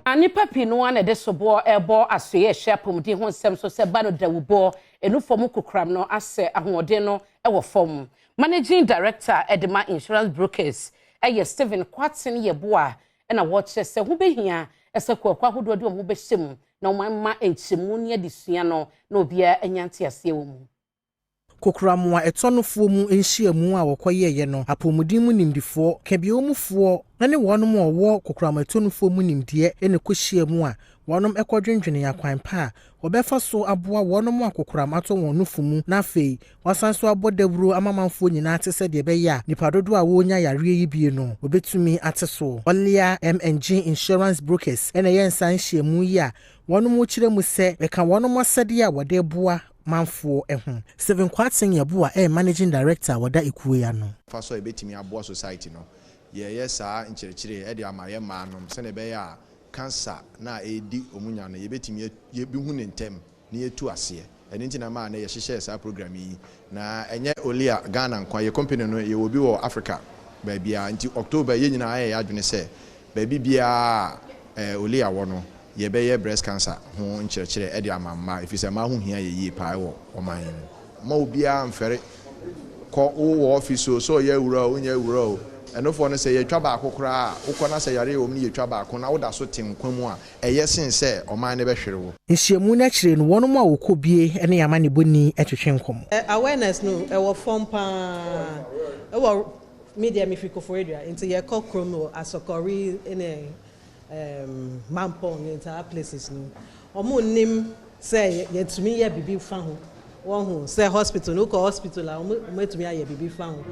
Ani papi no an de sobo ebo asoye hyapom di ho nsem so se ba no dawubo enu fom kokram no ase ahode no ewo fom. Managing Director Edema Insurance Brokers eye Steven Kwatin yeboa na watche se ho behia ese kwakwa hodo de ho behyem na omamma enchemu ne adisua no na obia anyante ase wo mu. Kokramwa etonofo mu enhia mu a wokoyeye no apomudin mu nimdifo kabiomufo na ne wonom owo kokramwa etonofo mu nimde ene kohia mu a wonom ekodwendwene yakwan pa obefa so aboa wonom akokram ato wonufu mu na afei wasanso abodawuro amamanfo nyina atese de beya nipadodo a wonya yare yi bie no obetumi ateso Olia MNG Insurance Brokers ene yensan hia mu yi a wonom kire mu se beka wonom asede a wode boa manfo ehun Steven Kwatin yeboa managing director wada ikuwe ya no fa so ebetimi aboa society no ye saa nchirechire e de amaye manom se ne be ya cancer na edi omunya no yebetimi yebihu ne ntem ne yetu ase eni ntina ma na ye hyehyɛ saa program yi na enye Olia Ghana nkwa ye company no ye obi wo Africa ba bia nti October ye nyina aye adwene se ba bia Olia wo no ye be breast cancer ho nchirechire e de amamma efise ma ho hia ye yi pa wo oman ma obia mfere ko wo office so ye wura onya wura enofo no say ye twa ba akokora ukona say yare om ni ye twa ba akona wo da so tenkwamu a eyesin se oman ne be hwere wo nhyiamu na kire no wonom a wokobie ene yama ne boni etwetwe nkom awareness no e wo form pa e wo media mifiko for area into ye kokromo asokori ene mampong into our places no omo nim say yetumi ye bibi fa ho won ho say hospital no ko hospital la omo etumi ye bibi fa ho